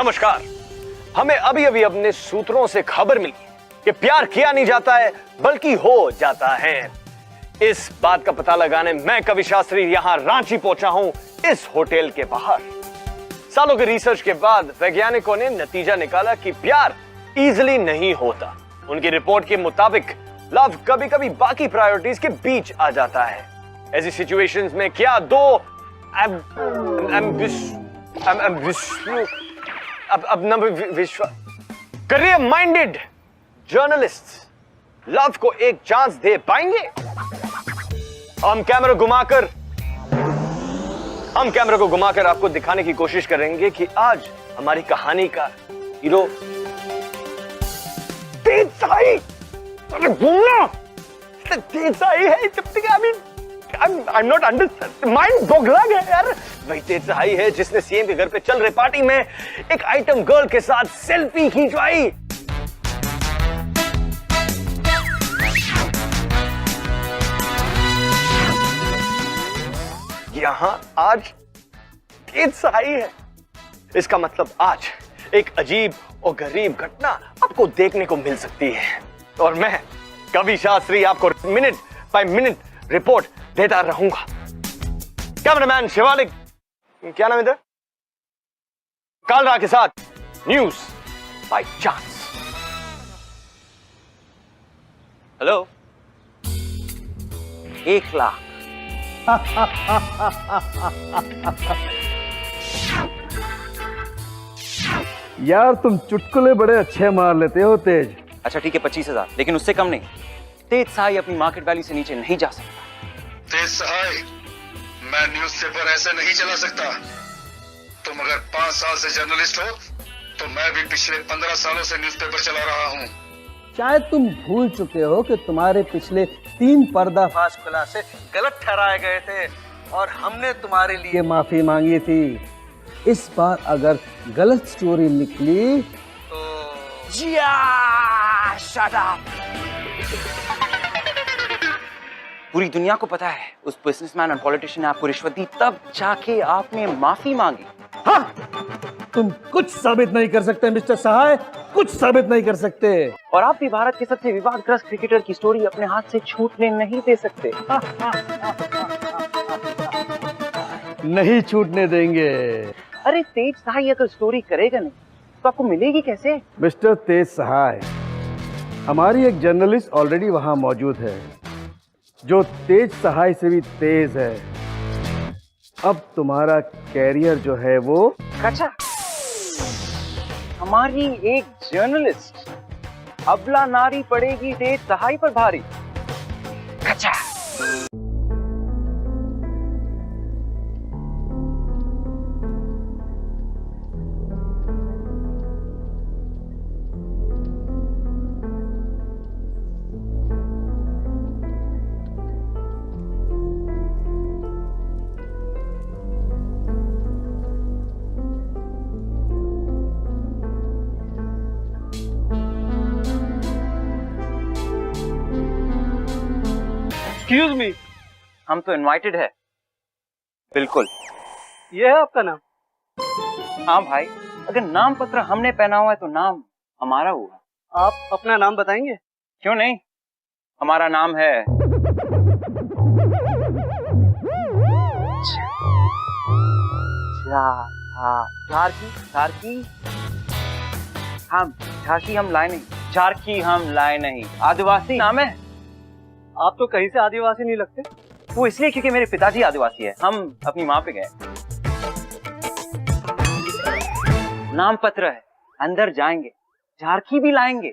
नमस्कार। हमें अभी अभी अपने सूत्रों से खबर मिली कि प्यार किया नहीं जाता है बल्कि हो जाता है। इस बात का पता लगाने मैं कवि शास्त्री यहां रांची पहुंचा हूं, इस होटल के बाहर। सालों के रिसर्च के बाद वैज्ञानिकों ने नतीजा निकाला कि प्यार इजीली नहीं होता। उनकी रिपोर्ट के मुताबिक लव कभी कभी बाकी प्रायोरिटीज के बीच आ जाता है। ऐसी सिचुएशंस में क्या दो करियर माइंडेड जर्नलिस्ट लव को एक चांस दे पाएंगे? हम कैमरा को घुमाकर आपको दिखाने की कोशिश करेंगे कि आज हमारी कहानी का हीरो तेज साई। अरे घूमना तेज साई है। I'm not understand. Mind बोगला गया यार। वही तेज साई है जिसने सीएम के घर पे चल रहे पार्टी में एक आइटम गर्ल के साथ सेल्फी खिंचवाई। यहां आज तेज साई है। इसका मतलब आज एक अजीब और गरीब घटना आपको देखने को मिल सकती है और मैं कवि शास्त्री आपको मिनट बाय मिनट रिपोर्ट देता रहूंगा। कैमरामैन शिवालिक, क्या नाम इधर, कालरा के साथ news by chance. Hello, 1 lakh. यार तुम चुटकुले बड़े अच्छे मार लेते हो तेज। अच्छा ठीक है 25,000, लेकिन उससे कम नहीं। तेज साई अपनी मार्केट वैल्यू से नीचे नहीं जा सकता। तेज सहाय, मैं न्यूज़पेपर ऐसे नहीं चला सकता। तुम अगर 5 साल से जर्नलिस्ट हो तो मैं भी पिछले 15 सालों से न्यूज़पेपर चला रहा हूँ। शायद तुम भूल चुके हो कि तुम्हारे पिछले 3 पर्दाफाश खुलासे गलत ठहराए गए थे और हमने तुम्हारे लिए माफी मांगी थी। इस बार अगर गलत स्टोरी निकली तो शट अप। पूरी दुनिया को पता है उस बिजनेसमैन और पॉलिटिशियन ने आपको रिश्वत दी, तब जाके आपने माफी मांगी। हाँ, तुम कुछ साबित नहीं कर सकते मिस्टर सहाय, कुछ साबित नहीं कर सकते। और आप भी भारत के सबसे विवादग्रस्त क्रिकेटर की स्टोरी अपने हाथ से छूटने नहीं दे सकते। नहीं छूटने देंगे। अरे तेज सहाय अगर स्टोरी करेगा नहीं तो आपको मिलेगी कैसे? मिस्टर तेज सहाय, हमारी एक जर्नलिस्ट ऑलरेडी वहां मौजूद है जो तेज सहाय से भी तेज है। अब तुम्हारा कैरियर जो है वो अच्छा, हमारी एक जर्नलिस्ट अबला नारी पड़ेगी तेज सहाय पर भारी। अच्छा एक्सक्यूज मी, हम तो इनवाइटेड है। बिल्कुल, ये है आपका नाम? हाँ भाई, अगर नाम पत्र हमने पहना हुआ है तो नाम हमारा हुआ। आप अपना नाम बताएंगे? क्यों नहीं, हमारा नाम है झारकी हम लाए नहीं। झारकी हम लाए नहीं, आदिवासी नाम है। आप तो कहीं से आदिवासी नहीं लगते। वो इसलिए क्योंकि मेरे पिताजी आदिवासी है। हम अपनी माँ पे गए। नाम पत्र है, अंदर जाएंगे, झारखी भी लाएंगे।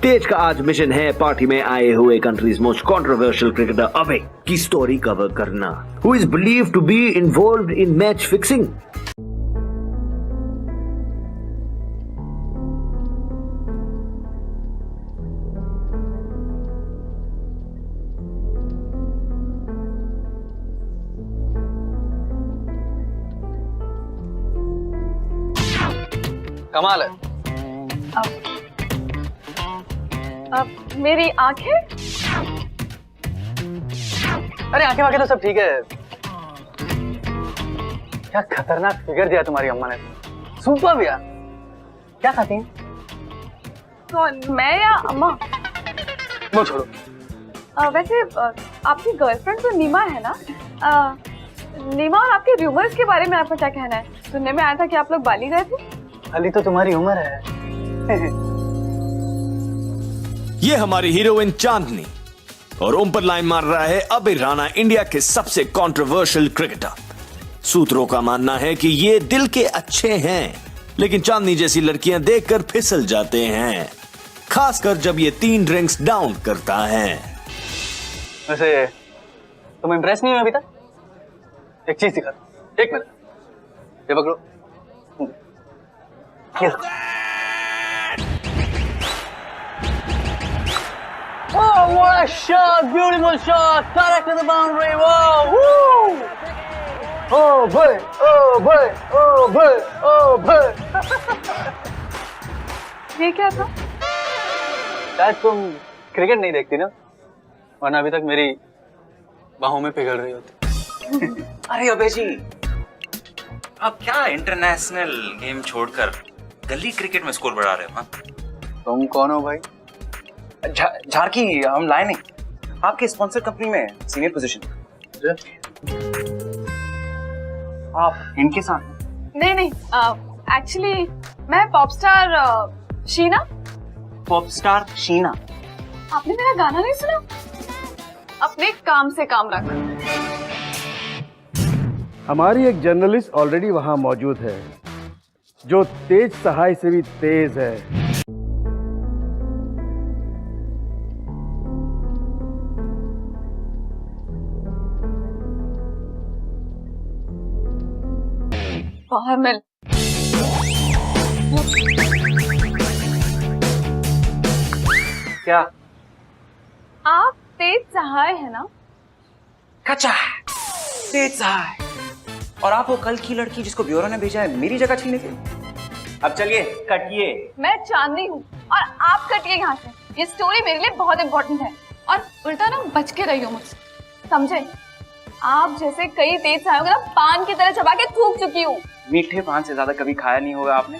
तेज का आज मिशन है पार्टी में आए हुए countries most controversial cricketer Abhay की स्टोरी कवर करना, who is believed to be involved in match fixing. कमाल है। अब मेरी आंखें? अरे आंखें वाखें तो सब ठीक है, क्या खतरनाक फिगर दिया तुम्हारी अम्मा ने। सुपर भैया, क्या खाती हैं? कौन, मैं या अम्मा? वो छोड़ो। वैसे आपकी गर्लफ्रेंड तो नीमा है ना? नीमा और आपके रूमर्स के बारे में आपका क्या कहना है? सुनने में आया था कि आप लोग बाली गए थे। अली तो तुम्हारी उम्र है। ये हमारी हीरोइन चांदनी और ओम पर लाइन मार रहा है अभय राणा, इंडिया के सबसे कंट्रोवर्शियल क्रिकेटर। सूत्रों का मानना है कि ये दिल के अच्छे हैं, लेकिन चांदनी जैसी लड़कियां देखकर फिसल जाते हैं, खासकर जब ये 3 ड्रिंक्स डाउन करता है। वैसे तुम इम्प्रेस नहीं हो अभी तक? एक चीज दिखा दो, 1 मिनट, ये पकड़ो। ये लो। Oh, what a shot! Beautiful shot! Direct to the boundary! Wow! Woo! Oh boy! Oh boy! Oh boy! Oh boy! ये क्या था? शायद तुम क्रिकेट नहीं देखती ना, वरना अभी तक मेरी बाहों में पिघल रही होती। अरे अबे जी, आप क्या इंटरनेशनल गेम छोड़कर गली क्रिकेट में स्कोर बढ़ा रहे हो? हाँ? तुम कौन हो भाई? झारकी, हम लाए नहीं, आपके स्पॉन्सर कंपनी में सीनियर पोजीशन। आप इनके साथ? नहीं नहीं, एक्चुअली मैं पॉपस्टार शीना। पॉपस्टार शीना? आपने मेरा गाना नहीं सुना? अपने काम से काम रख। हमारी एक जर्नलिस्ट ऑलरेडी वहां मौजूद है, जो तेज सहाय से भी तेज है। बाहर मिल। क्या? आप तेज सहाय है ना? कच्चा है, तेज सहाय। और आप वो कल की लड़की जिसको ब्यूरो ने भेजा है मेरी जगह छीनने के लिए। अब चलिए कटिए। मैं चांदनी हूँ और आप कटिए यहाँ से। ये स्टोरी मेरे लिए बहुत इम्पोर्टेंट है और उल्टा ना बच के रहियो मुझसे, समझे? आप जैसे कई तेज सहायों को ना पान की तरह चबा के थूक चुकी हूँ। मीठे पान से ज्यादा कभी खाया नहीं होगा आपने।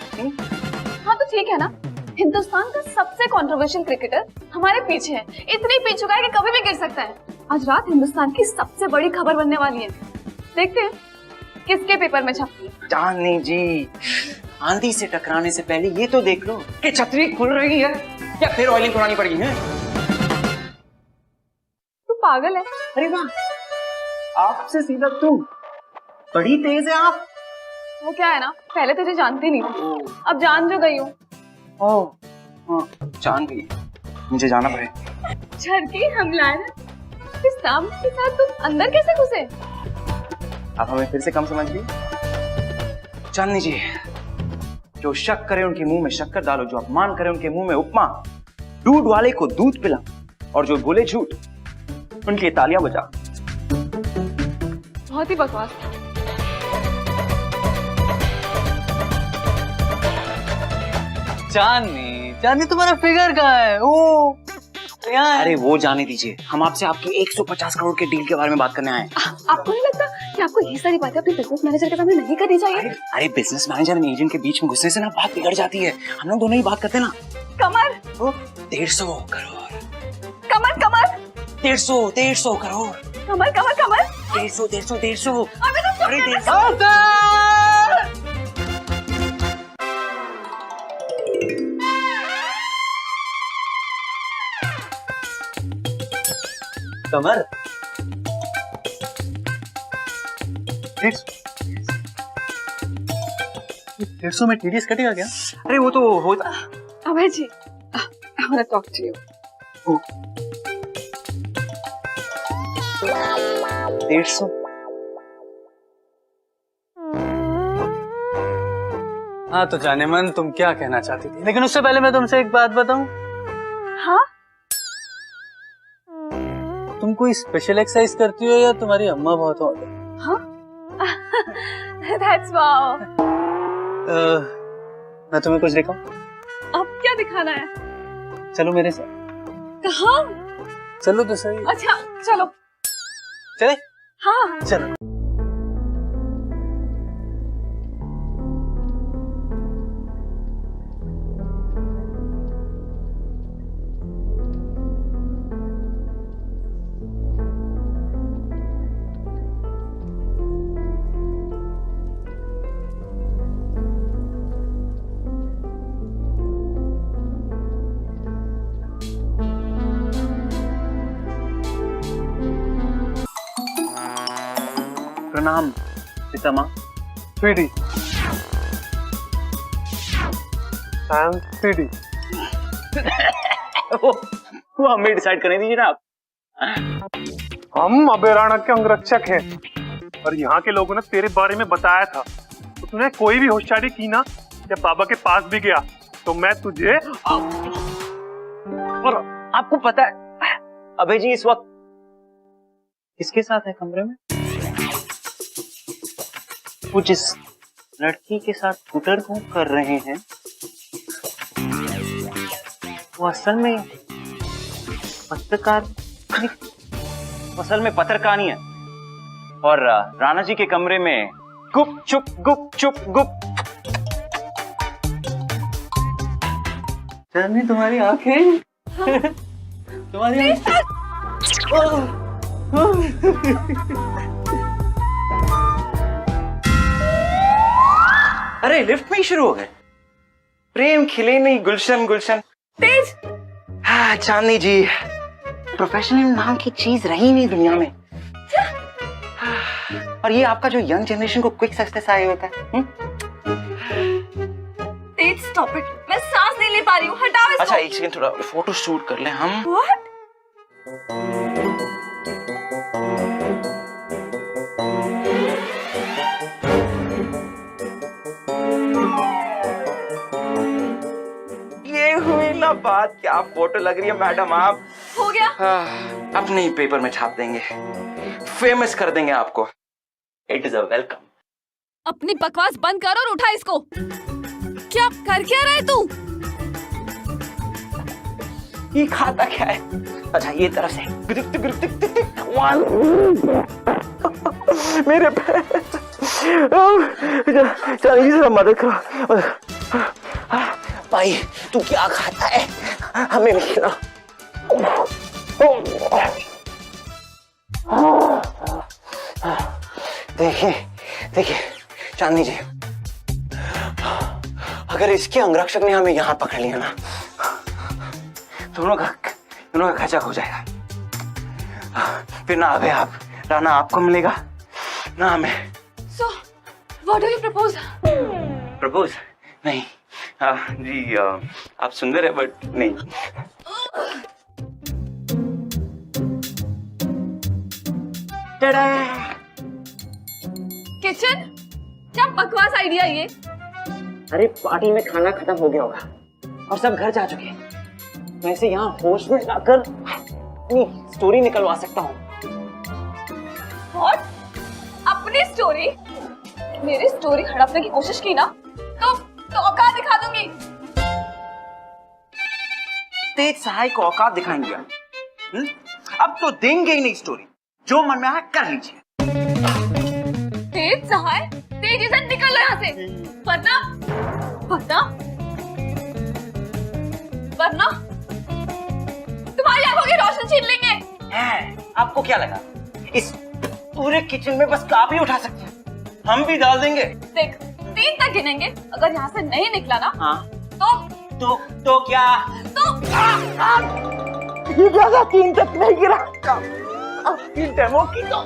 हाँ तो ठीक है ना, हिंदुस्तान का सबसे कंट्रोवर्शियल क्रिकेटर हमारे पीछे है, इतनी पी चुका है कि कभी भी गिर सकता है। आज रात हिंदुस्तान की सबसे बड़ी खबर बनने वाली है, देखते हैं किसके पेपर में छपती है। चांदनी जी, आंधी से टकराने से पहले ये तो देख लो कि छतरी खुल रही है या फिर ऑयलिंग करानी पड़ी है। तू पागल है? अरे वाह, आपसे सीधा तुम, बड़ी तेज है आप। वो क्या है ना, पहले तुझे जानती नहीं थी, अब जान जो गई हूँ। ओह, जान गई, मुझे जाना पड़ेगा। झरकी हमला है ना, इस सामने के साथ तुम अंदर कैसे घुसे? आप हमें फिर से कम समझ गई। चांदनी जी, जो शक करे उनके मुंह में शक्कर डालो, जो अपमान करे उनके मुंह में उपमा, दूध वाले को दूध पिला और जो बोले झूठ उनकी लिए तालियां बजा। बहुत ही बकवास। चांदनी, चांदनी तुम्हारा फिगर कहाँ है? ओ यहाँ है। अरे वो जाने दीजिए, हम आपसे आपकी 150 करोड़ के डील के बारे में बात करने आए हैं। आपको नहीं लगता कि आपको ये सारी बातें अपने बिजनेस मैनेजर के सामने नहीं करनी चाहिए? अरे बिजनेस मैनेजर और एजेंट के बीच में घुसने से ना बात बिगड़ जाती है। हम लोग दोनों ही बात करते हैं ना। कमर 150 करोड़, कमर कमर 150 करोड़, कमर कमर कमर 150। अबे तो अरे 150। कमर 150 में टीडीएस कटेगा क्या? अरे वो तो होता। अभय जी, I want to talk to you. 150। हाँ तो जाने मन, तुम क्या कहना चाहती थी? लेकिन उससे पहले मैं तुमसे एक बात बताऊं। हाँ? तुम कोई स्पेशल एक्सरसाइज करती हो या तुम्हारी अम्मा बहुत हॉट है? हाँ? That's wow. मैं तुम्हें कुछ दिखाऊं? अब क्या दिखाना है? चलो मेरे साथ। कहाँ? चलो तो सही। अच्छा चलो। चले? हाँ चलो। प्रणाम पितामह। PD Sam PD. वो हमें डिसाइड करने दीजिए ना आप। हम अबेराणा के अंगरक्षक हैं और यहाँ के लोगों ने तेरे बारे में बताया था, तो तूने कोई भी होशियारी की ना, जब बाबा के पास भी गया तो मैं तुझे और आपको पता है अभय जी इस वक्त किसके साथ है कमरे में? वो जिस लड़की के साथ गुटरगू कर रहे हैं वो असल में पत्रकार नहीं है। और राणा जी के कमरे में गुप चुप चंदनी तुम्हारी आंखें तुम्हारी अरे लिफ्ट में ही शुरू हो गए। प्रेम खिले नहीं गुलशन गुलशन। तेज, हाँ चांदनी जी, प्रोफेशनल नाम की चीज रही नहीं दुनिया में। और ये आपका जो यंग जनरेशन को क्विक सक्सेस आए होता है। तेज स्टॉप इट, मैं सांस नहीं ले पा रही हूँ, हटाओ इसको। अच्छा एक सेकंड, थोड़ा फोटो शूट कर ले हम। What? ये हुई ना बात, क्या फोटो लग रही है मैडम आप। हो गया? अपने ही पेपर में छाप देंगे, फेमस कर देंगे आपको। It is a welcome. अपनी बकवास बंद कर और उठा इसको। क्या कर क्या रहा है तू? ये खाता क्या है? अच्छा ये तरफ से मेरे पैर। चलिए जरा मदद करो भाई। तू क्या खाता है हमें भी खिला। देखिए देखिए चांदनी जी, अगर इसके अंगरक्षक ने हमें यहाँ पकड़ लिया ना, दोनों का खर्चा हो जाएगा। फिर ना अबे आप राणा आपको मिलेगा ना हमें। So, what do you propose? Propose नहीं। जी आप सुंदर है बट नहीं। किचन? क्या बकवास आइडिया ये? अरे पार्टी में खाना खत्म हो गया होगा और सब घर जा चुके हैं। मैं इसे यहाँ होश में लाकर अपनी स्टोरी निकलवा सकता हूँ। What? अपनी स्टोरी? मेरी स्टोरी हड़पने की कोशिश की ना तो औकात दिखा दूंगी। तेज सहाय को औकात दिखाएंगे आप। अब तो देंगे ही नहीं स्टोरी, जो मन में आया कर लीजिए। तेज सहाय, तेजी से निकल यहाँ से, वरना वरना वरना तुम्हारी आंखों की रोशनी छीन लेंगे। आपको क्या लगा इस पूरे किचन में बस आप ही उठा सकते हैं? हम भी डाल देंगे। देख 3 तक गिनेंगे, अगर यहाँ से नहीं निकला ना हाँ तो क्या तो ये ज्यादा 3 तक नहीं गिरा। डेमो की तो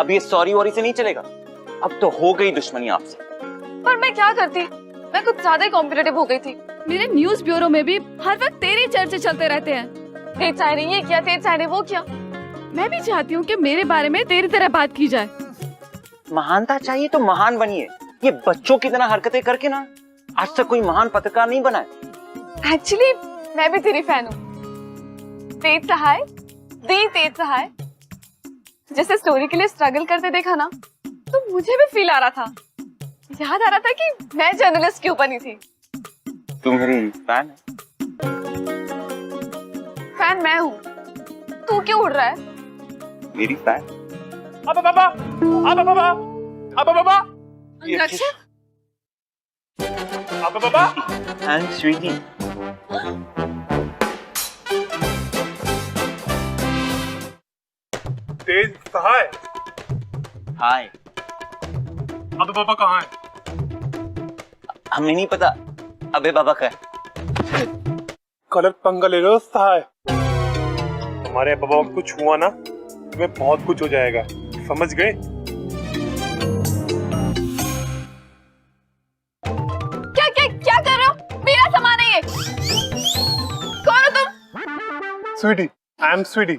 अब ये सॉरी वॉरी से नहीं चलेगा। अब तो हो गई दुश्मनी आपसे। पर मैं क्या करती, मैं कुछ ज्यादा ही कॉम्पिटिटिव हो गई थी। मेरे न्यूज ब्यूरो में भी हर वक्त तेरी चर्चे चलते रहते हैं। तेज चाय ने ये किया, तेज चाय ने वो किया। मैं भी चाहती हूँ कि मेरे बारे में तेरी तरह बात की जाए। महानता चाहिए तो महान बनिए। ये बच्चों की तरह हरकतें करके ना आज तक कोई महान पत्रकार नहीं बना है। एक्चुअली मैं भी तेरी फैन हूँ। तेज सहाय, दी तेज सहाय जैसे स्टोरी के लिए स्ट्रगल करते देखा ना, तो मुझे भी फील आ रहा था, याद आ रहा था कि मैं जर्नलिस्ट क्यों बनी थी। तू मेरी फैन है? फैन मैं हूँ, तू क्यों उड़ रहा है? मेरी फैन? अबे बाबा, अबे बाबा, अबे बाबा, अंगरक्षक? अबे बाबा। एंड स्वीटी। तेज सहाय। हाय। अबे बाबा कहाँ है? हमें नहीं पता अबे बाबा का है। गलत पंगा ले रहे हो सहाय। हमारे बाबा को कुछ हुआ ना, तुम्हें बहुत कुछ हो जाएगा, समझ गए? क्या क्या क्या कर रहे हो? मेरा सामान है ये। कौन हो तुम? Sweetie, I am Sweetie.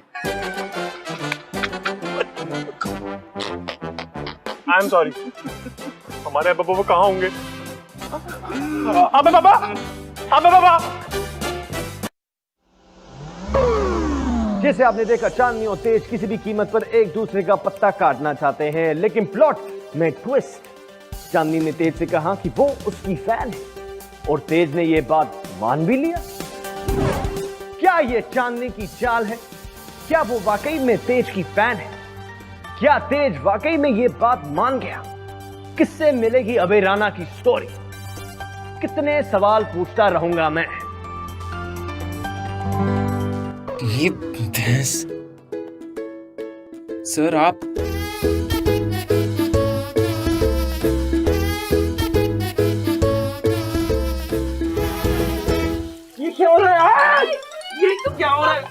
I am sorry. हमारे बाबा कहाँ होंगे? अबे बाबा, अबे बाबा। जैसे आपने देखा, चांदनी और तेज किसी भी कीमत पर एक दूसरे का पत्ता काटना चाहते हैं, लेकिन प्लॉट में ट्विस्ट। चांदनी ने तेज से कहा कि वो उसकी फैन है और तेज ने यह बात मान भी लिया। क्या यह चांदनी की चाल है? क्या वो वाकई में तेज की फैन है? क्या तेज वाकई में यह बात मान गया? किससे मिलेगी अभय राणा की स्टोरी? कितने सवाल पूछता रहूंगा मैं। ये भैंस। सर आप ये क्या हो रहा है? ये तो क्या हो रहा है?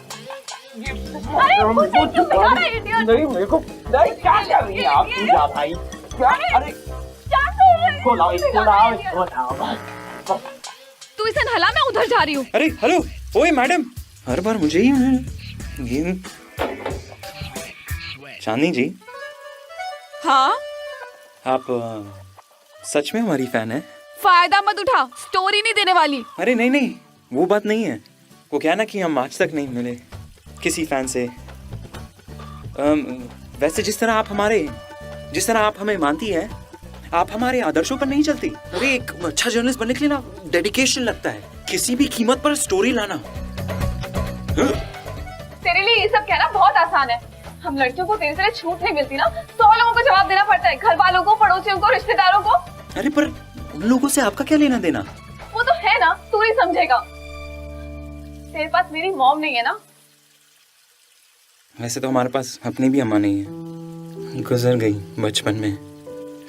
अरे मुझे क्यों दिखा रहा है इडियट? नहीं मेरे को नहीं, क्या कर रही है आप? पूजा भाई क्या? अरे क्या कर रहे हो? खोलाओ इसको, लाओ इसको, लाओ। तू इसे नहला, मैं उधर जा रही हूँ। अरे हेलो, ओए मैडम, हर बार मुझे ही ये चांदनी जी, हाँ आप सच में हमारी फैन है? फायदा मत उठा, स्टोरी नहीं देने वाली। अरे नहीं नहीं, वो बात नहीं है। वो क्या ना कि हम आज तक नहीं मिले किसी फैन से। वैसे जिस तरह आप हमें मानती है, आप हमारे आदर्शों पर नहीं चलती। अरे एक अच्छा जर्नलिस्ट बनने के लिए ना डेडिकेशन लगता है, किसी भी कीमत पर स्टोरी लाना। तेरे लिए ये सब कहना बहुत आसान है। हम लड़कियों को तेरे से छूट नहीं मिलती ना, 100 लोगों को जवाब देना पड़ता है, घर वालों को, पड़ोसियों को, रिश्तेदारों को। अरे पर उन लोगों से आपका क्या लेना देना? वो तो है ना, तू ही समझेगा। तेरे पास मेरी मॉम नहीं है ना। वैसे तो हमारे पास अपनी भी अम्मा नहीं है, गुजर गई बचपन में।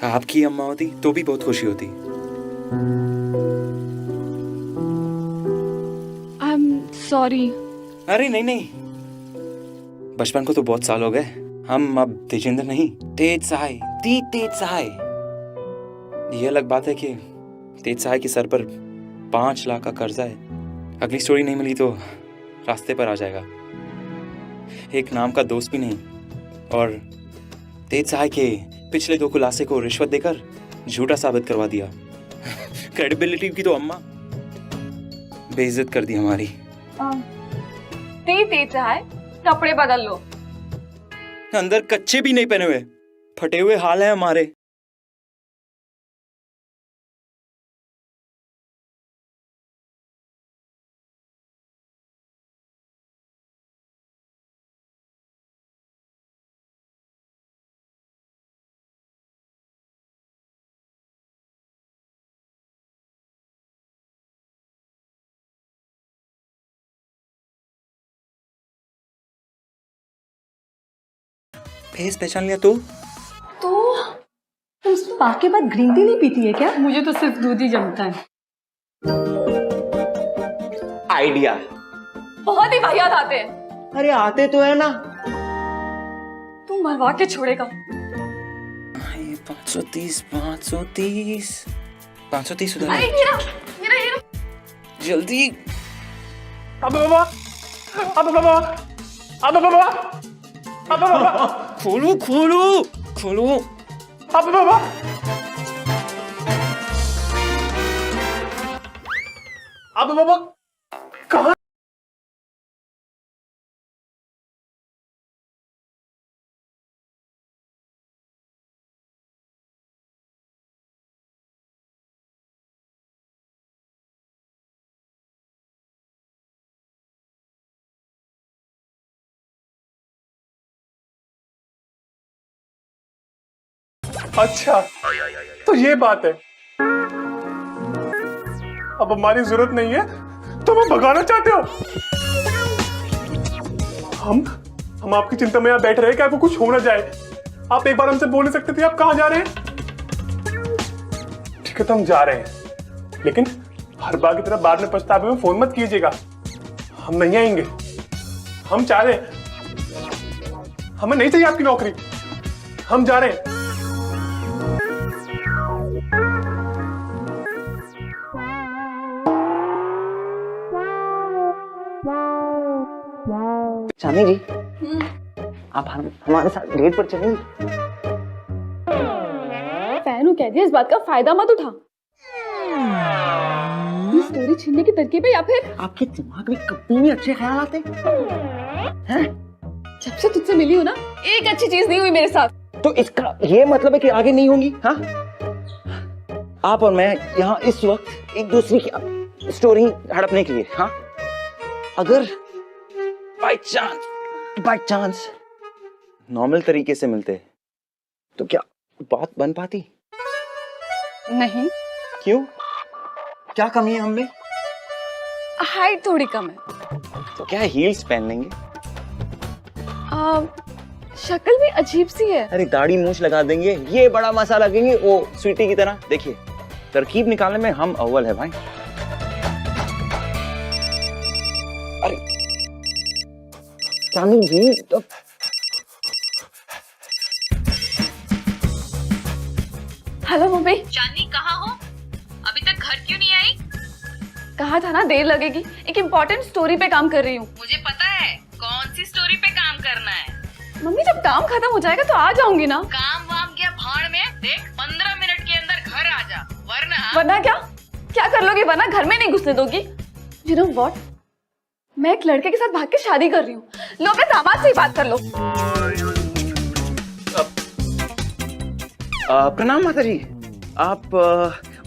आपकी अम्मा होती तो भी बहुत खुशी होती। आई एम सॉरी। अरे नहीं नहीं, बचपन को तो बहुत साल हो गए। हम अब तेजिंदर नहीं, तेज सहाय, तेज सहाय। ये अलग बात है कि तेज सहाय के सर पर 5 लाख का कर्जा है। अगली स्टोरी नहीं मिली तो रास्ते पर आ जाएगा। एक नाम का दोस्त भी नहीं, और तेज सहाय के पिछले 2 खुलासे को रिश्वत देकर झूठा साबित करवा दिया। क्रेडिबिलिटी की तो अम्मा बेइज्जत कर दी हमारी। तेज है, कपड़े बदल लो। अंदर कच्चे भी नहीं पहने हुए, फटे हुए हाल है हमारे। फेस पहचान लिया तो तुम स्पा के बाद ग्रीन टी नहीं पीती है क्या? मुझे तो सिर्फ दूध ही जमता है। आइडिया। बहुत ही वाहियात आते हैं। अरे आते तो है ना। तू मरवा के छोड़ेगा। 530 530 530 उधर अरे है। हीरा हीरा हीरा जल्दी अबे बाबा, अबे बाबा, अबे बाबा, अबे बाबा, खोलो खोलो खोलो। अबे बाबा, अबे बाबा, कहाँ? अच्छा, तो ये बात है। अब हमारी जरूरत नहीं है, तुम हमें भगाना चाहते हो। हम आपकी चिंता में यहाँ बैठ रहे हैं कि आपको कुछ हो ना जाए। आप एक बार हमसे बोल नहीं सकते थे आप कहाँ जा रहे हैं? ठीक है, तो हम जा रहे हैं, लेकिन हर बार की तरह बाद में पछतावे में फोन मत कीजिएगा। हम नहीं आएंगे। हम चाह रहे हैं, हमें नहीं चाहिए आपकी नौकरी। हम जा रहे हैं। चांदी जी, आप हमारे साथ डेट पर चलेंगी? फैनू कह दिया, इस बात का फायदा मत उठा। ये स्टोरी छीनने की तरकीब है या फिर आपके दिमाग में कभी नहीं अच्छे ख्याल आते हैं? जब से तुझसे मिली हूँ ना, एक अच्छी चीज नहीं हुई मेरे साथ। तो इसका ये मतलब है कि आगे नहीं होंगी? हाँ, आप और मैं यहाँ इस वक्त एक दूसरे की स्टोरी हड़पने के लिए, हाँ, अगर बाय चांस नॉर्मल तरीके से मिलते तो क्या बात बन पाती? नहीं, क्यों? क्या कमी है हममें? हाइट थोड़ी कम है। तो क्या हील्स पहन लेंगे? शक्ल भी अजीब सी है। अरे दाढ़ी मूछ लगा देंगे, ये बड़ा मसा लगेंगे वो स्वीटी की तरह। देखिए, तरकीब निकालने में हम अव्वल है भाई। अरे चांदी जी, तो हेलो मम्मी। चांदनी कहाँ हो? अभी तक घर क्यों नहीं आई? कहा था ना देर लगेगी, एक इम्पोर्टेंट स्टोरी पे काम कर रही हूँ। मुझे पता है कौन सी स्टोरी पे काम करना है। मम्मी जब काम खत्म हो जाएगा तो आ जाऊंगी ना। काम वाम क्या भाड़ में, देख 15 मिनट के अंदर घर आ जा, वरना वरना क्या कर लोगी? वरना घर में नहीं घुसने दोगी? You know what? मैं एक लड़के के साथ भाग के शादी कर रही हूँ। लो अपने दामाद से ही बात कर लो। प्रणाम माता जी। आप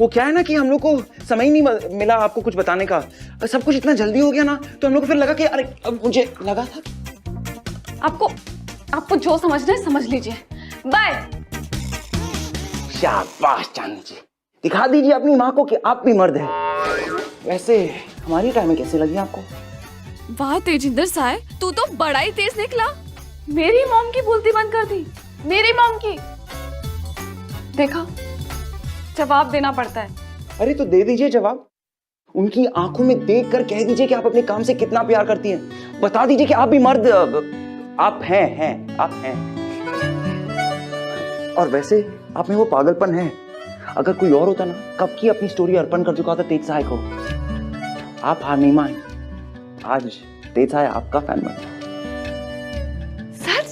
वो क्या है ना कि हम लोग को समय ही नहीं मिला आपको कुछ बताने का। सब कुछ इतना जल्दी हो गया ना, तो हम लोग को फिर लगा कि अरे, अब मुझे लगा था। आपको जो समझना है समझ लीजिए। बाय। शाबाश चांदी जी, दिखा दीजिए अपनी माँ को कि आप भी मर्द हैं। वैसे हमारी टाइमिंग कैसी लगी आपको? वाह तेजिंदर साहब, तू तो बड़ा ही तेज निकला। मेरी मॉम की बोलती बंद कर दी। मेरी मॉम की। देखा, जवाब देना पड़ता है। अरे तो दे दीजिए जवाब। उनकी आंखों में देखकर कह दीजिए कि आप अपने काम से कितना प्यार करती हैं। बता दीजिए कि आप भी मर्द आप हैं आप हैं। और वैसे आप में वो पागलपन है। अगर कोई और होता ना, कब की अपनी स्टोरी अर्पण कर चुका था तेज साय को। आप हार नहीं मान, आज तेज साय आपका फैन बन गया। सच?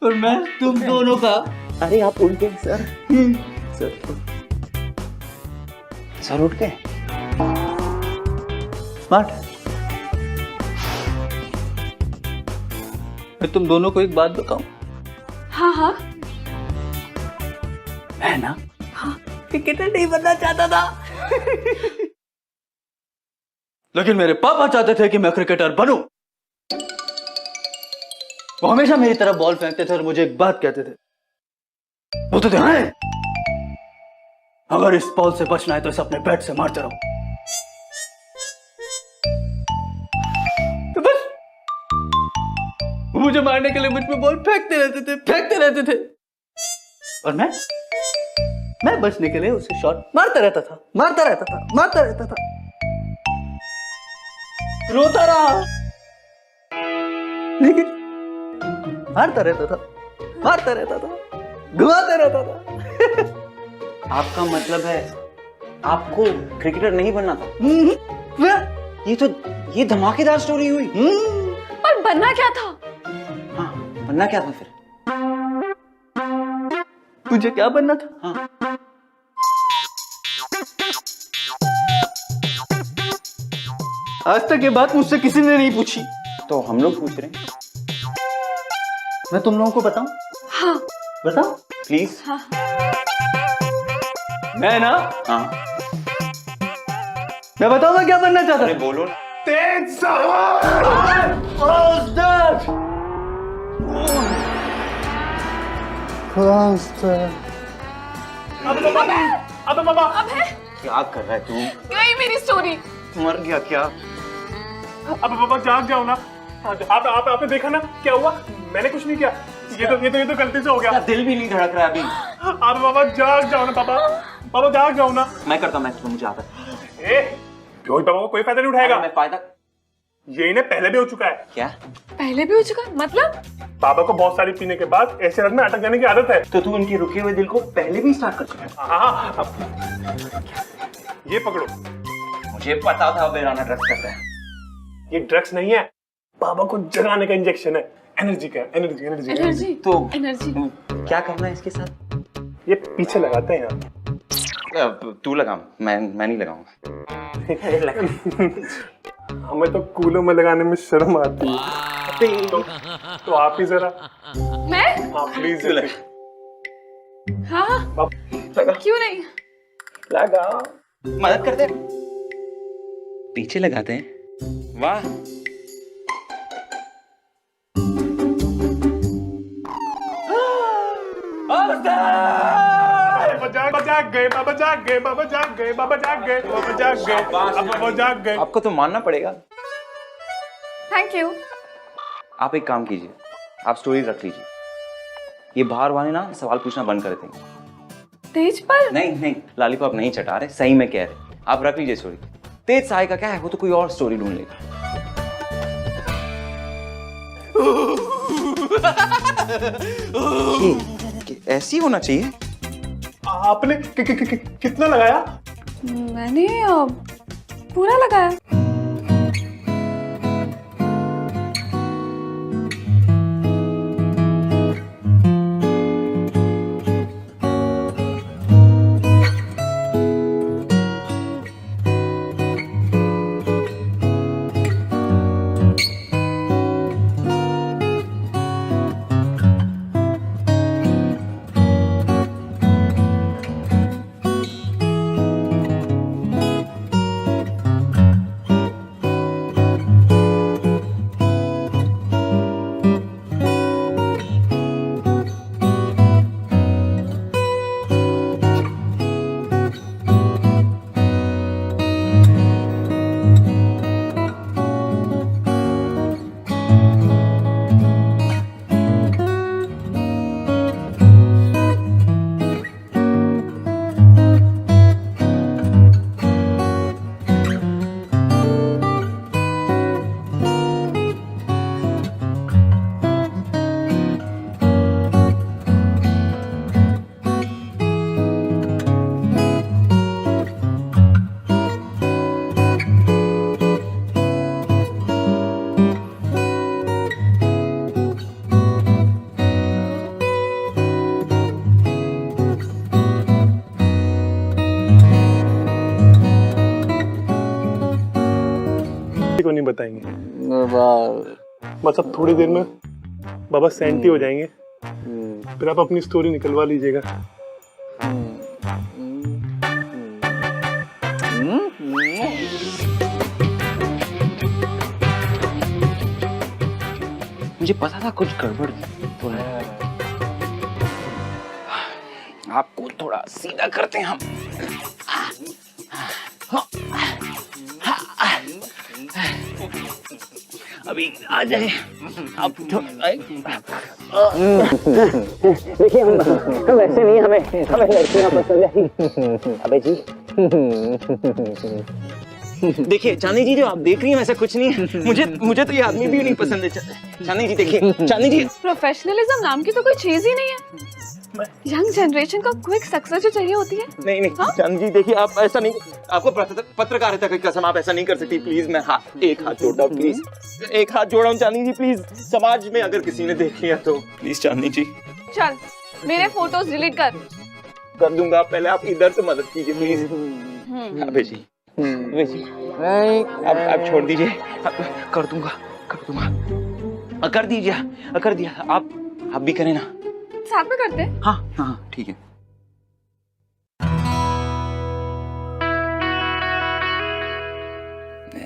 और मैं तुम दोनों का। अरे आप उठ गए सर। सर उठ गए। स्मार्ट। मैं तुम दोनों को एक बात बताऊं। हाँ। मैं ना क्रिकेटर नहीं बनना चाहता था। लेकिन मेरे पापा चाहते थे कि मैं क्रिकेटर बनूं। वो हमेशा मेरी तरफ बॉल फेंकते थे और मुझे एक बात कहते थे, वो तो ध्यान है, अगर इस बॉल से बचना है तो इसे अपने बैट से मारते रहो। तो बस वो मुझे मारने के लिए मुझ पे बॉल फेंकते रहते थे और मैं बचने के लिए उसे शॉट मारता रहता था। रोता रहा, लेकिन हारता रहता था। मारता रहता था, घुमाता रहता था। आपका मतलब है आपको क्रिकेटर नहीं बनना था? ये धमाकेदार स्टोरी हुई। पर बनना क्या था? हाँ, बनना क्या था फिर? तुझे क्या बनना था? हाँ। आज तक ये बात मुझसे किसी ने नहीं पूछी। तो हम लोग पूछ रहे हैं। मैं तुम लोगों को बताऊं? हाँ। बताओ प्लीज। हाँ। मैं ना, हाँ, मैं बताऊं मैं क्या बनना चाहता अरे था? बोलो ना। तेज सवार। अबे बाबा, क्या कर रहा है तू? यही मेरी स्टोरी। मर गया क्या? अबे बाबा जाग जाओ ना। आपने देखा ना क्या हुआ? मैंने कुछ नहीं किया। ये तो गलती से हो गया। दिल भी नहीं धड़क रहा अभी। अबे बाबा जाग जाओ ना बाबा जाग जाओ ना। मैं करता हूँ, मुझे आता है। रोहित बाबा को कोई फायदा नहीं उठाएगा। मैं फायदा ये इन्हें पहले भी हो चुका है। क्या? पहले भी हो चुका मतलब? बाबा को बहुत सारी पीने के बाद ऐसे हालत में अटक जाने की आदत है। तो तू उनके रुके हुए दिल को पहले भी स्टार्ट कर चुका है। हाँ, ये पकड़ो। मुझे पता था बेराना ड्रग्स करता है। ये ड्रग्स नहीं है, बाबा को जगाने का इंजेक्शन है। एनर्जी का, एनर्जी। तो एनर्जी क्या करना है इसके साथ? ये पीछे लगाते हैं यहाँ। तू लगा, मैं नहीं लगाऊंगा। हमें तो कूलों में लगाने में शर्म आती है। तो आप ही जरा। मैं? हाँ प्लीज। हाँ क्यों नहीं? लगा। मदद करते हैं। पीछे लगाते हैं। वाह, जाग गए। आपको तो मानना पड़ेगा। Thank you. आप एक काम कीजिए, आप स्टोरी रख लीजिए। ये बाहर वाले ना सवाल पूछना बंद कर देंगे। तेज पर? नहीं, लॉलीपॉप नहीं चटा रहे, सही में कह रहे। आप रख लीजिए स्टोरी। तेज सहाय का क्या है, वो तो कोई और स्टोरी ढूंढ लेगा। ऐसी होना चाहिए। आपने कितना लगाया? मैंने पूरा लगाया। को नहीं बताएंगे। मतलब थोड़ी देर में बाबा सेंटी हो जाएंगे, फिर आप अपनी स्टोरी निकलवा लीजिएगा। मुझे पता था कुछ गड़बड़ तो है। आपको थोड़ा सीधा करते हैं हम। अभी आ जाए आप। देखिए हम वैसे नहीं, हमें लड़कियां पसंद है। अबे जी देखिए चांदनी जी, जो आप देख रही हैं वैसा कुछ नहीं है। मुझे तो ये आदमी भी नहीं पसंद है। चांदनी जी देखिए, चांदनी जी प्रोफेशनलिज्म नाम की तो कोई चीज ही नहीं है। यंग जनरेशन को क्विक सक्सेस जो चाहिए होती है। नहीं चांदनी जी देखिए, आप ऐसा नहीं, आपको पत्रकारिता की कसम, आप ऐसा नहीं कर सकती। प्लीज मैं एक हाथ जोड़ता हूँ, प्लीज एक हाथ जोड़ा हूँ चांदनी जी, प्लीज। समाज में अगर किसी ने देख लिया तो प्लीज चांदनी जी। चल मेरे फोटोज डिलीट कर दूंगा, पहले आप इधर से मदद कीजिए प्लीज। अबे जी आप छोड़ दीजिए, कर दूंगा। कर दिया आप भी करें ना। साथ में करते हैं। हाँ ठीक है।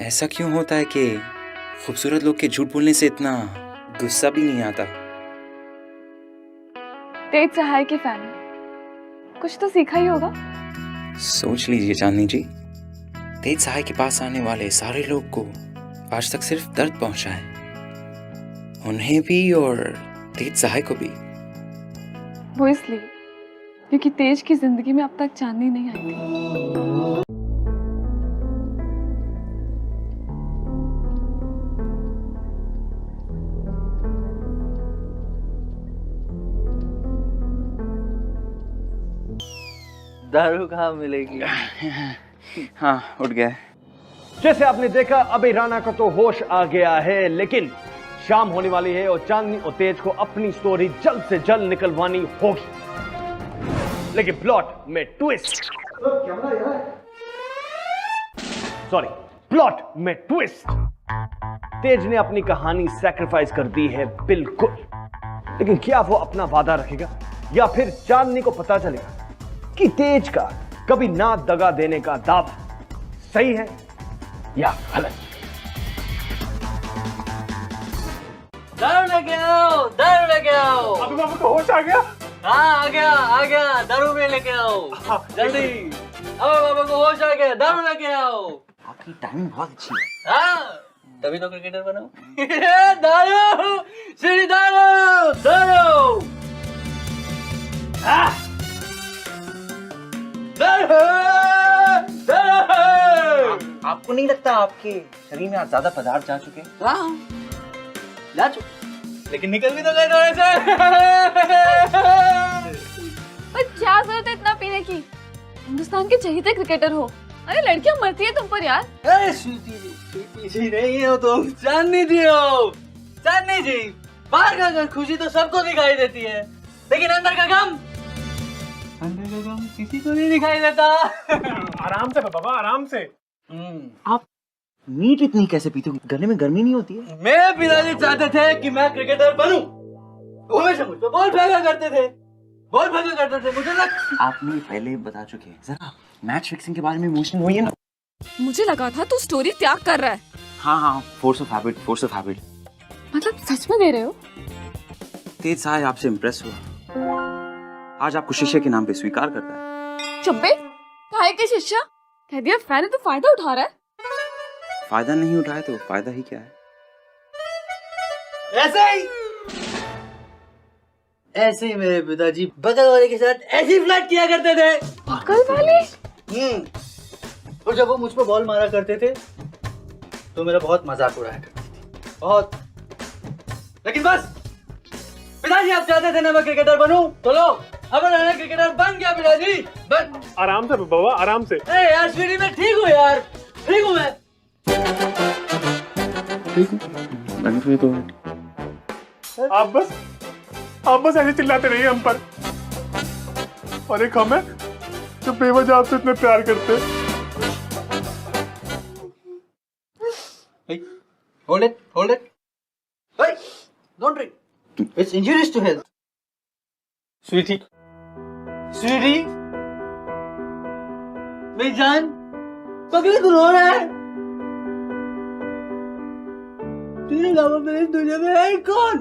ऐसा क्यों होता है कि खूबसूरत लोग के झूठ बोलने से इतना गुस्सा भी नहीं आता? तेज सहाय की फैन, कुछ तो सीखा ही होगा। सोच लीजिए चांदनी जी, तेज सहाय के पास आने वाले सारे लोग को आज तक सिर्फ दर्द पहुंचा है, उन्हें भी और तेज सहाय को भी। वो इसलिए क्योंकि तेज की जिंदगी में अब तक चांदनी नहीं आई थी। दारू कहाँ मिलेगी? हाँ उठ गया। जैसे आपने देखा, अभी राणा को तो होश आ गया है, लेकिन शाम होने वाली है और चांदनी और तेज को अपनी स्टोरी जल्द से जल्द निकलवानी होगी। लेकिन प्लॉट में ट्विस्ट, प्लॉट में ट्विस्ट। तेज ने अपनी कहानी सैक्रिफाइस कर दी है बिल्कुल, लेकिन क्या वो अपना वादा रखेगा या फिर चांदनी को पता चलेगा कि तेज का कभी ना दगा देने का दावा सही है या गलत? दारू लेके आओ, दारू लेके आओ। अभी बाबू को होश आ गया? हाँ आ गया, दारू में लेके आओ जल्दी। अब बाबा को होश आ गया, दारू लेके आओ। आपकी टाइमिंग बहुत अच्छी है। हाँ तभी तो क्रिकेटर बनाओ। दारू, श्री दारू, दारू, आपको नहीं लगता आपके शरीर में आज ज्यादा पदार्थ जा चुके हैं? हाँ जा चुके, लेकिन निकल भी तो गए थोड़े से। पर क्या जरूरत है इतना पीने की? हिंदुस्तान के चहीते क्रिकेटर हो, अरे लड़कियां मरती है तुम पर यार। अरे स्वीटी जी नहीं हो तुम, चांदनी जी हो। चांदनी जी, बाहर का खुशी तो सबको दिखाई देती है, लेकिन अंदर का गम किसी को नहीं दिखाई देता। आराम से बाबा, आराम से। आप मीट इतनी कैसे पीते हो? गले में गर्मी नहीं होती है? मेरे पिताजी चाहते थे कि मैं क्रिकेटर बनूं, हमेशा मुझ पे बॉल फेंका करते थे, मुझे लग। आपने पहले बता चुके हैं, जरा मैच फिक्सिंग के बारे में इमोशनल हुई है ना। मुझे लगा था तू स्टोरी त्याग कर रहा है। हाँ फोर्स ऑफ हैबिट। मतलब सच में दे रहे हो? तेज सहाय आपसे इम्प्रेस हुआ, आज आपको शिष्य के नाम पे स्वीकार करता है। चुप्पे, काहे के शिष्या? कह दिया फैन है तो फायदा उठा रहा है। फायदा नहीं उठाए तो फायदा ही क्या है? ऐसे ही मेरे पिताजी बगल वाले के साथ ऐसी फ्लर्ट किया करते थे। बगल वाले? और जब वो मुझ पर बॉल मारा करते थे तो मेरा बहुत मजाक उड़ाया करती थी, बहुत। लेकिन बस पिताजी आप चाहते थे ना मैं क्रिकेटर बनूं, तो लो अब मैं क्रिकेटर बन गया पिताजी। बस आराम से बाबा, आराम से। यार स्वीटी मैं ठीक हूँ यार, ठीक हूँ मैं। आप बस ऐसे चिल्लाते रहिए हम पर। और एक हम है जो बेवजह आपसे इतने प्यार करते हैं। Hold it. Hey, don't drink. It's injurious to health. Sweetie. मेरी जान, पगले तू रो रहा है? तेरे अलावा मेरे दुनिया में है कौन?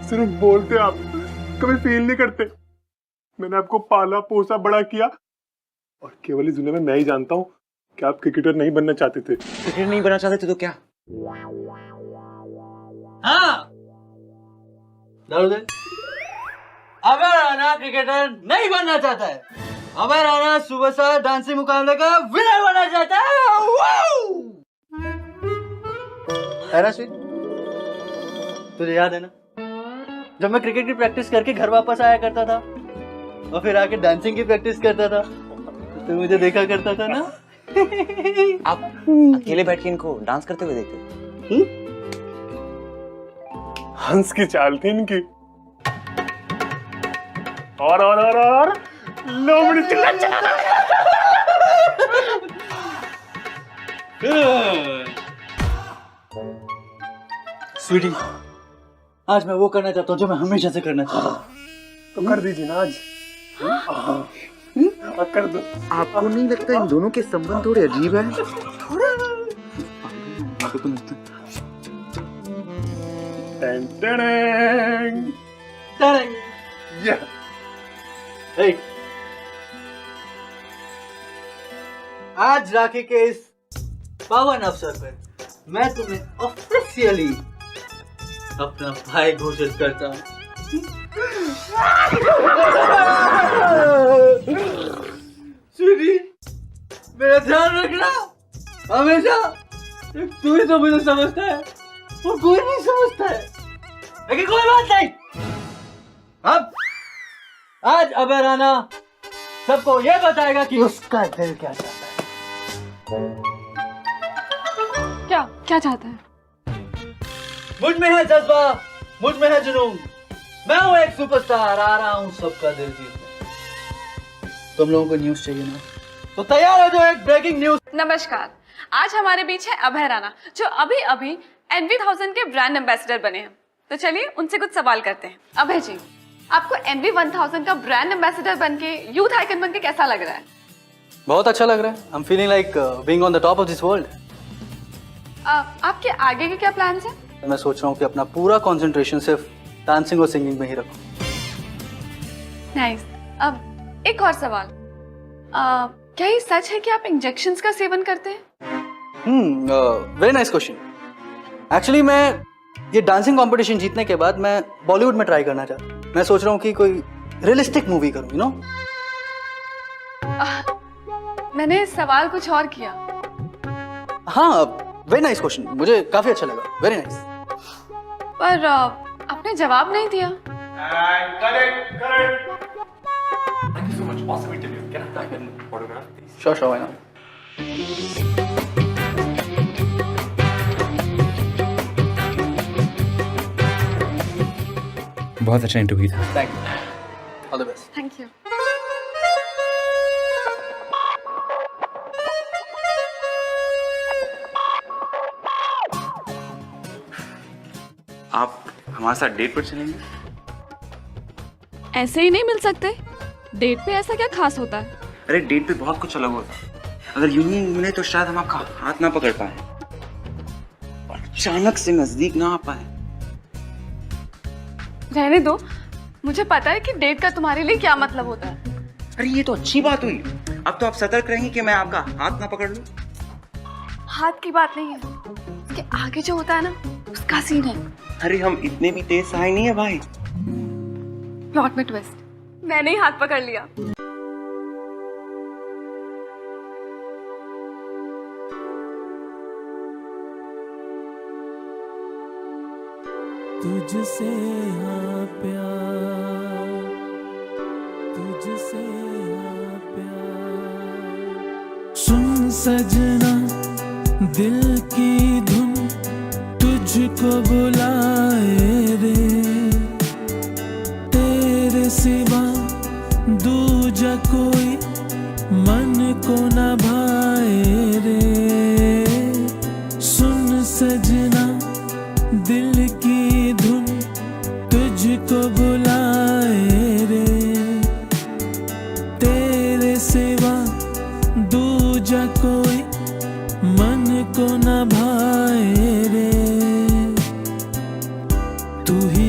सिर्फ बोलते आप, कभी फील नहीं करते। मैंने आपको पाला पोसा बड़ा किया, और केवल इस दुनिया में मैं ही जानता हूँ कि आप क्रिकेटर नहीं बनना चाहते थे। क्रिकेटर नहीं बनना चाहते थे तो क्या? हाँ, अगर ना क्रिकेटर नहीं बनना चाहता है अबे राणा सुबह से डांसिंग मुकाबले का विनर बना जाता है। ना स्वीट, तुझे याद है ना जब मैं क्रिकेट की प्रैक्टिस करके घर वापस आया करता था और फिर आके डांसिंग की प्रैक्टिस करता था तो मुझे देखा करता था ना। आप अकेले बैठ के इनको डांस करते हुए देखते? हंस की चाल थी इनकी। और लोमड़ी चिल्ला स्वीटी, आज मैं वो करना चाहता हूँ जो मैं हमेशा से करना चाहता हूँ। तो कर दीजिए ना आज। कर दो। आपको नहीं लगता इन दोनों के संबंध थोड़े अजीब है? आज राखी के इस पावन अवसर पर मैं तुम्हें ऑफिशियली अपना भाई घोषित करता हूँ। स्वीटी, मेरा ध्यान रखना हमेशा। तू ही तो मुझे समझता है और कोई नहीं समझता है, लेकिन कोई बात नहीं। अब आज अबे राणा सबको ये बताएगा कि उसका दिल क्या चाहता है। क्या क्या चाहता है? मुझ में है जज्बा, मुझ में है जुनून। मैं हूँ एक सुपरस्टार, आ रहा हूँ सबका दिल जीतने। तुम लोगों को न्यूज़ चाहिए ना, तो तैयार हो जो एक ब्रेकिंग न्यूज़। नमस्कार, आज हमारे बीच है अभय राणा जो अभी अभी NV1000 के ब्रांड एम्बेसडर बने हैं। तो चलिए उनसे कुछ सवाल करते हैं। अभय जी, आपको NV1000 का ब्रांड एम्बेसडर बनके, यूथ आइकन बनके कैसा लग रहा है? बहुत अच्छा लग रहा है। I'm feeling like being on the top of this world. आपके आगे के क्या प्लान्स हैं? मैं सोच रहा हूँ कि अपना पूरा कंसंट्रेशन सिर्फ डांसिंग और सिंगिंग में ही रखूं। नाइस। अब एक और सवाल, क्या ये सच है कि आप इंजेक्शंस का सेवन करते हैं? Very nice question. एक्चुअली मैं ये डांसिंग कंपटीशन जीतने के बाद मैं बॉलीवुड में ट्राई करना चाहता हूँ। मैं सोच रहा हूँ कि कोई रियलिस्टिक मूवी करूँ, यू नो। मैंने सवाल कुछ और किया। हाँ, वेरी नाइस क्वेश्चन, मुझे काफी अच्छा लगा। Very nice. पर आपने जवाब नहीं दिया। Sure why not. बहुत अच्छा इंटरव्यू था। Thank you, all the best. Thank you. आप हमारे साथ डेट पर चलेंगे? ऐसे ही नहीं मिल सकते। डेट पे ऐसा क्या खास होता है? अरे डेट पे बहुत कुछ अलग होता है। अगर यूं ही मिले तो शायद हम आपका हाथ ना पकड़ पाए और अचानक से नजदीक ना आ पाए। रहने दो, मुझे पता है कि डेट का तुम्हारे लिए क्या मतलब होता है। अरे ये तो अच्छी बात हुई। अब तो आप सतर्क रहेंगे कि मैं आपका हाथ ना पकड़ लूं। हाथ की बात नहीं है, उसके आगे जो होता है ना, उसका सीन है। अरे हम इतने भी तेज सहाय नहीं है भाई। प्लॉट में ट्विस्ट, मैंने ही हाथ पकड़ लिया। तुझसे हाँ प्यार, तुझसे हाँ प्यार। सुन सजना दिल की धुन तुझको बुलाए रे, तेरे सिवा दूजा कोई मन को न भाए रे। सुन सजना दिल की धुन तुझको बुलाए रे, तेरे सिवा दूजा कोई मन को न भाए रे। तू ही